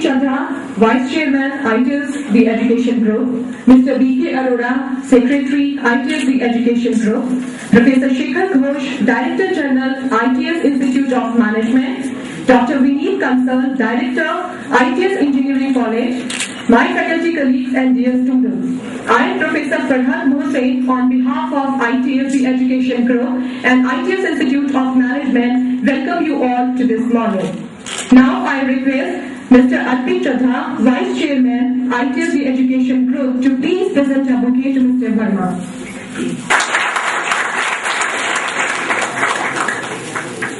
Chandra, Vice Chairman, I.T.S, the Education Group. Mr. B.K. Arora, Secretary, I.T.S, the Education Group. Professor Shekhar Ghosh, Director General, I.T.S Institute of Management. Dr. Vineet Kansal, Director, I.T.S Engineering College. My faculty colleagues and dear students, I am Professor Farhad Mohsen on behalf of I.T.S the Education Group and I.T.S Institute of Management welcome you all to this morning. Now I request Mr. Arpit Chadha, Vice Chairman, I.T.S the Education Group to please present a bouquet to Mr. Varma.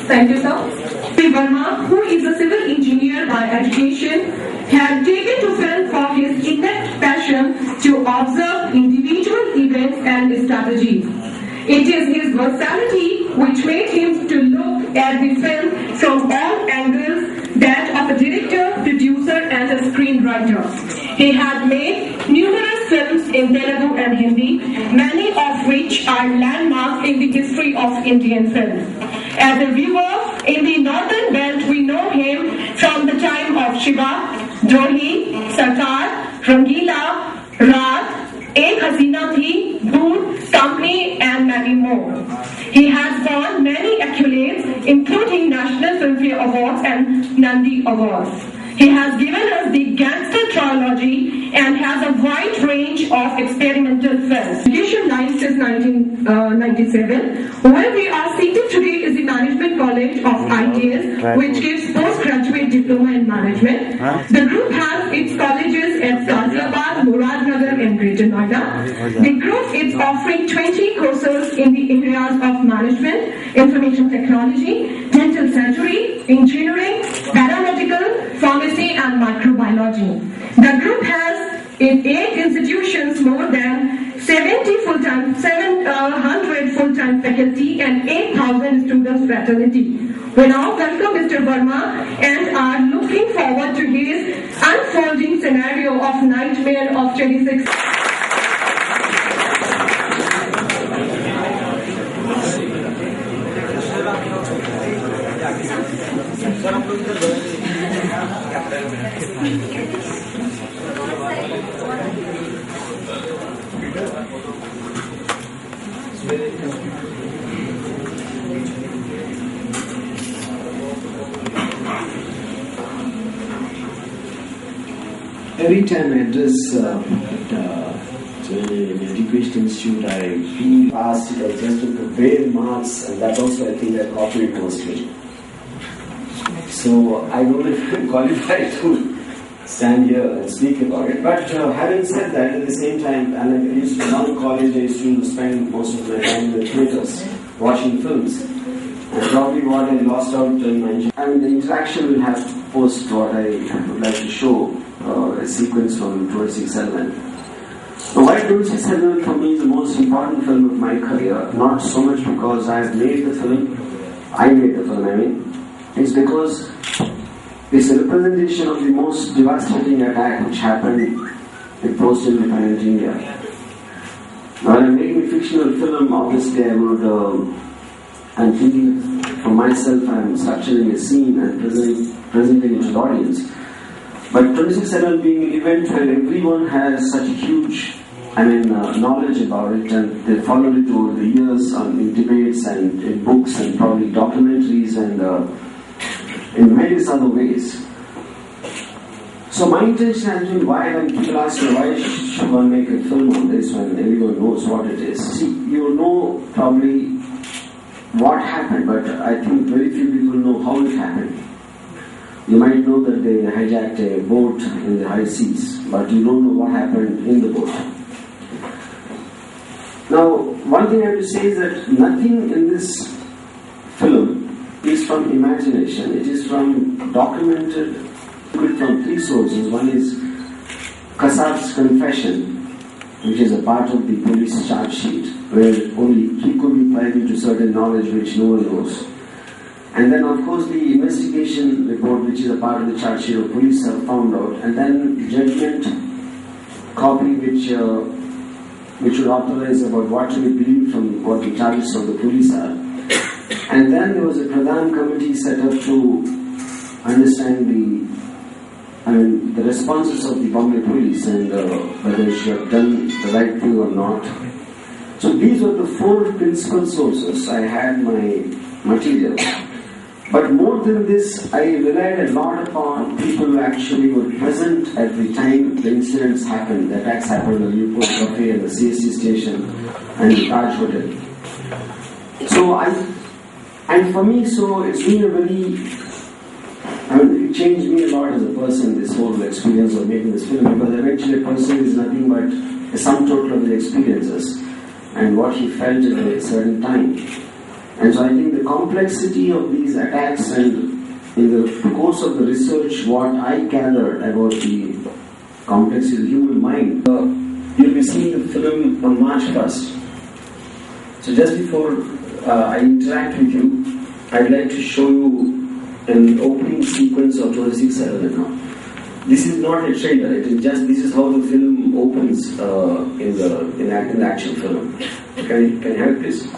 Thank you, sir. Mr. Varma, who is a civil engineer by education, had taken to film for his innate passion to observe individual events and strategies. It is his versatility which made him to look at the film from all angles, that of a director, producer and a screenwriter. He had made numerous films in Telugu and Hindi, many of which are landmarks in the history of Indian film. As a viewer in the northern belt, we know him from the time of Shiva, Drohi, Sarkar, Rangila, Raat, Ek Hasina Thi, Doon, Company and many more. He has won many accolades including National Filmfare Awards and Nandi Awards. He has given us the Gangster trilogy and has a wide range of experimental films. Education line since 1997. Where we are seated today is the Management College of I.T.S, which gives postgraduate diploma in management. The group has its colleges at Ghaziabad, Muradnagar and Greater Noida. The group is offering 20 courses in the areas of management, information technology, dental surgery, engineering, paramedical, pharmacy and microbiology. The group has in 8 institutions more than 700 full-time faculty and 8,000 students fraternity. We now welcome Mr. Varma and are looking forward to his unfolding scenario of Nightmare of 26. Every time I address an education institute, I feel asked just to prepare marks, and that also I think I copied mostly. So I don't know if I'm qualified to stand here and speak about it. But having said that, at the same time, and I used to run college, I used to spend most of my time in the theatres, watching films. And probably what I lost out in my... I mean, the interaction will have to post what I would like to show, a sequence from 26/11. Now, why 26/11 for me is the most important film of my career, not so much because I have made the film, it's because it's a representation of the most devastating attack which happened in post-independent India. Now, when I'm making a fictional film, obviously I would, I'm thinking for myself, I'm structuring a scene and presenting it to the audience. But 26/11 being an event where everyone has such a huge, knowledge about it, and they followed it over the years in debates and in books and probably documentaries and in various other ways. So my intention has been, when people ask me why should one make a film on this when everyone knows what it is. See, you know probably what happened, but I think very few people know how it happened. You might know that they hijacked a boat in the high seas, but you don't know what happened in the boat. Now, one thing I have to say is that nothing in this film is from imagination. It is from documented, from 3 sources. One is Kasab's confession, which is a part of the police charge sheet, where only he could be privy to certain knowledge which no one knows. And then, of course, the investigation report, which is a part of the charge sheet of police, have found out. And then judgment copy, which would authorize about what to be believed from what the charges of the police are. And then there was a Pradhan committee set up to understand the responses of the Bombay police and whether she had done the right thing or not. So these were the four principal sources. I had my material. But more than this, I relied a lot upon people who actually were present at the time the incidents happened, the attacks happened at the Newport Cafe and the CST station and the Taj Hotel. And for me, so it's been a very, it changed me a lot as a person, this whole experience of making this film, because eventually a person is nothing but a sum total of the experiences and what he felt at a certain time. And so I think the complexity of these attacks and in the course of the research, what I gathered about the complexity of the human mind, you'll be seeing the film on March 1st. So just before I interact with you, I'd like to show you an opening sequence of 26/11 now. This is not a trailer, it is just, this is how the film opens in the actual film. Can you have this?